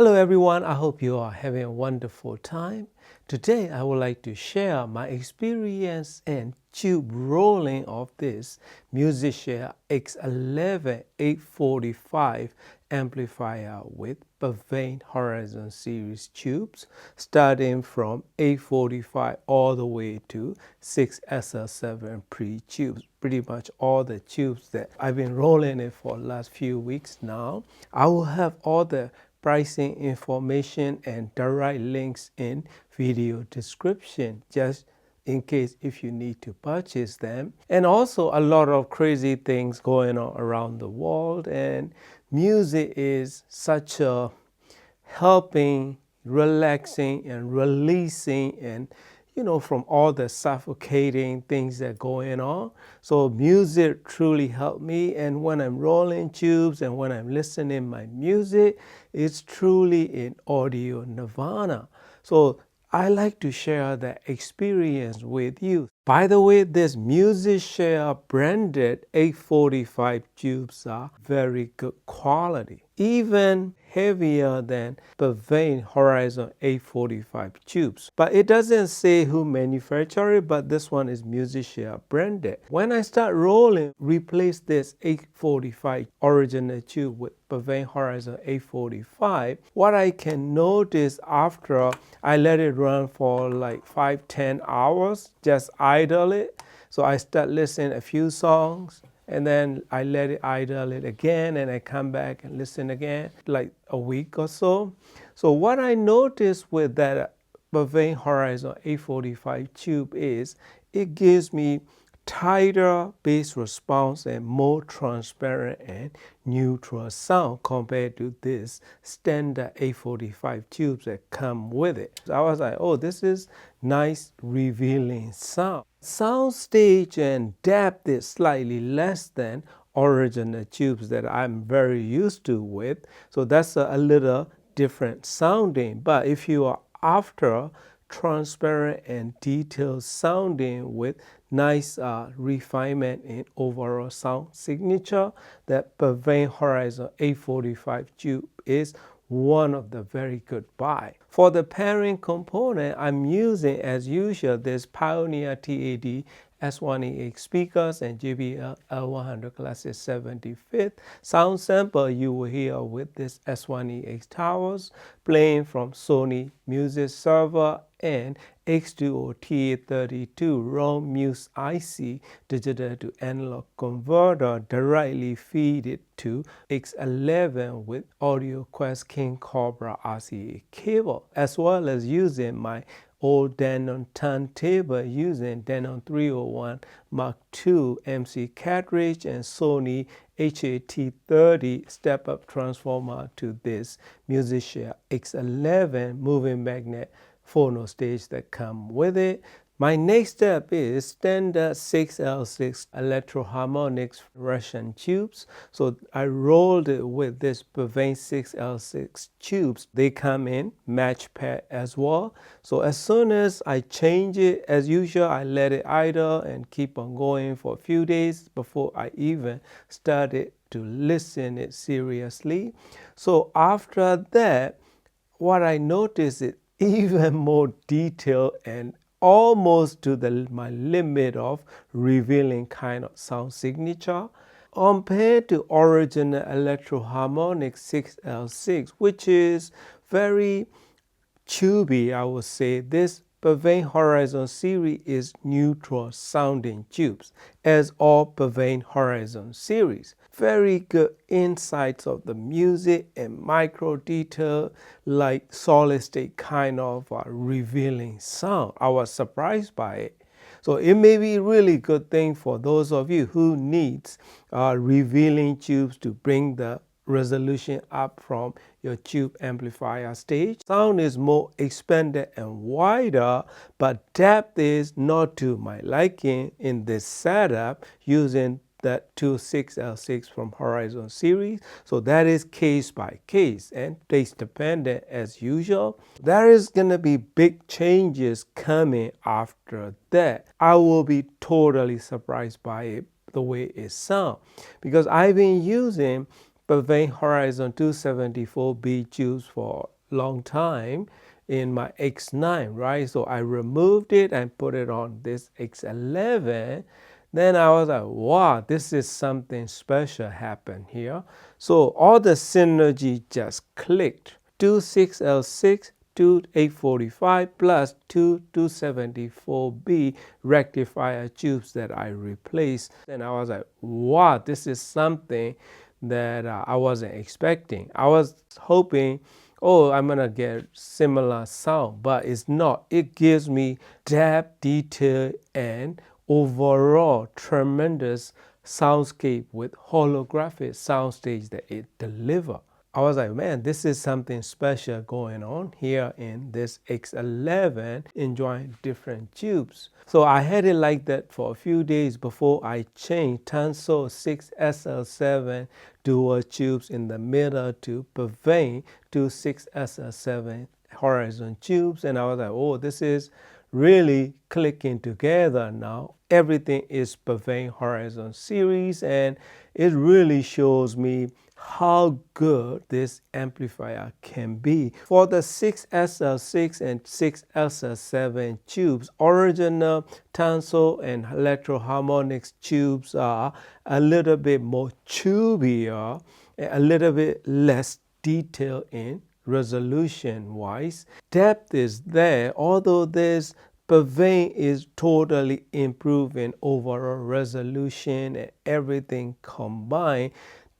Hello everyone, I hope you are having a wonderful time. Today I would like to share my experience and tube rolling of this Musician X11 845 amplifier with PSVANE Horizon series tubes starting from 845 all the way to 6SL7 pre-tubes. Pretty much all the tubes that I've been rolling it for the last few weeks now. I will have all the pricing information and direct links in video description just in case if you need to purchase them. And also a lot of crazy things going on around the world, and music is such a helping, relaxing and releasing and from all the suffocating things that are going on. So music truly helped me, and when I'm rolling tubes and when I'm listening my music, it's truly in audio nirvana. So I like to share that experience with you. By the way, this Musician branded 845 tubes are very good quality, even heavier than PSVANE Horizon 845 tubes. But it doesn't say who manufactured it, but this one is Musician branded. When I start rolling, replace this 845 original tube with PSVANE Horizon 845, what I can notice after I let it run for like 5-10 hours, just idle it. So I start listening a few songs, and then I let it idle it again, and I come back and listen again, like a week or so. So what I noticed with that PSVANE Horizon 845 tube is it gives me tighter bass response and more transparent and neutral sound compared to this standard 845 tubes that come with it. So I was like, oh, this is nice revealing sound. Sound stage and depth is slightly less than original tubes that I'm very used to with. So that's a little different sounding. But if you are after transparent and detailed sounding with nice refinement in overall sound signature, that PSVANE Horizon 845 tube is one of the very good buy. For the pairing component, I'm using as usual this Pioneer TAD S1EX speakers and JBL L100 Classic 75th sound sample you will hear with this S1EX towers playing from Sony Music Server and X2O TA32 ROM Muse IC digital to analog converter directly feed it to X11 with AudioQuest King Cobra RCA cable, as well as using my old Denon turntable using Denon 301 Mark II MC cartridge and Sony HAT30 step-up transformer to this Musician X11 moving magnet phono stage that come with it. My next step is standard 6L6 electro-harmonics Russian tubes. So I rolled it with this PSVANE 6L6 tubes. They come in match pair as well. So as soon as I change it, as usual, I let it idle and keep on going for a few days before I even started to listen it seriously. So after that, what I noticed is even more detailed and almost to my limit of revealing kind of sound signature compared to original electro-harmonic 6L6, which is very tubey. I would say this PSVANE Horizon series is neutral sounding tubes, as all PSVANE Horizon series. Very good insights of the music and micro detail, like solid state kind of revealing sound. I was surprised by it. So it may be a really good thing for those of you who needs revealing tubes to bring the resolution up from your tube amplifier stage. Sound is more expanded and wider, but depth is not to my liking in this setup using that 26L6 from Horizon series. So that is case by case and place dependent as usual. There is going to be big changes coming after that. I will be totally surprised by it, the way it sounds, because I've been using PSVANE Horizon 274B tubes for a long time in my X9, right? So I removed it and put it on this X11. Then I was like, wow, this is something special happened here. So all the synergy just clicked. 26L6, 2845 plus 274B rectifier tubes that I replaced. And I was like, wow, this is something that I wasn't expecting. I was hoping, oh, I'm gonna get similar sound, but it's not. It gives me depth, detail, and overall tremendous soundscape with holographic soundstage that it delivers. I was like, man, this is something special going on here in this X11, enjoying different tubes. So I had it like that for a few days before I changed Tanso 6SL7 dual tubes in the middle to PSVANE to 6SL7 horizon tubes. And I was like, oh, this is really clicking together now. Everything is PSVANE Horizon series, and it really shows me how good this amplifier can be. For the 6SL6 and 6SL7 tubes, original Tanso and Electro-Harmonix tubes are a little bit more tubier, a little bit less detail in resolution wise. Depth is there, although this PSVANE is totally improving overall resolution and everything combined.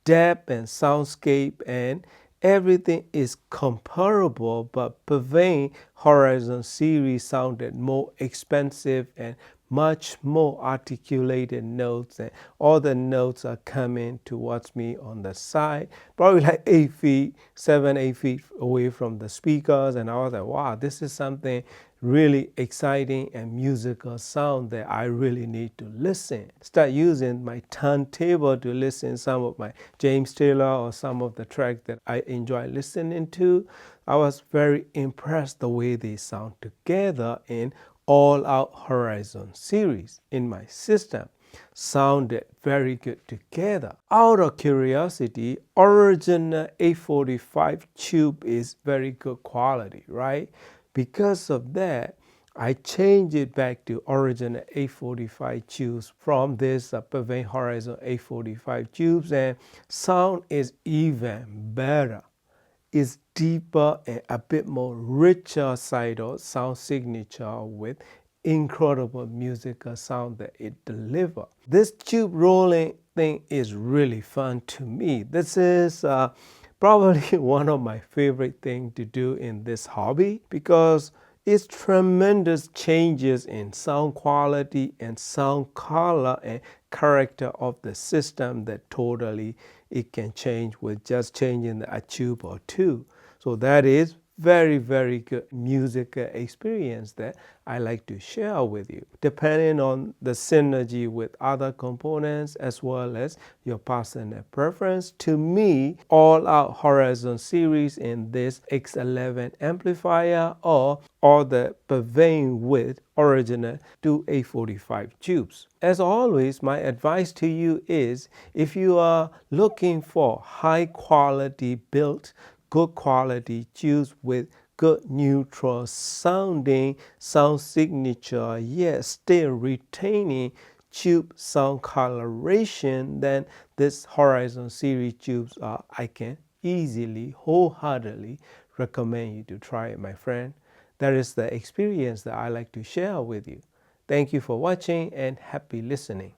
Depth and soundscape and everything is comparable, but PSVANE Horizon series sounded more expensive and much more articulated notes, and all the notes are coming towards me on the side, probably like 8 feet, 7, 8 feet away from the speakers. And I was like, wow, this is something really exciting and musical sound that I really need to listen. Start using my turntable to listen some of my James Taylor or some of the tracks that I enjoy listening to. I was very impressed the way they sound together in All Out Horizon series in my system. Sounded very good together. Out of curiosity, original 845 tube is very good quality, right? Because of that, I changed it back to original 845 tubes from this PSVANE Horizon 845 tubes, and sound is even better. Is deeper and a bit more richer side of sound signature with incredible musical sound that it delivers. This tube rolling thing is really fun to me. This is probably one of my favorite things to do in this hobby because it's tremendous changes in sound quality and sound color and character of the system that totally it can change with just changing a tube or two. So that is very, very good musical experience that I like to share with you, depending on the synergy with other components as well as your personal preference. To me, All Out Horizon series in this X11 amplifier or the PSVANE with original 2845 tubes. As always, my advice to you is if you are looking for high quality built, good quality tubes with good neutral sounding sound signature, yet still retaining tube sound coloration, then this Horizon series tubes I can easily, wholeheartedly recommend you to try it, my friend. That is the experience that I like to share with you. Thank you for watching and happy listening.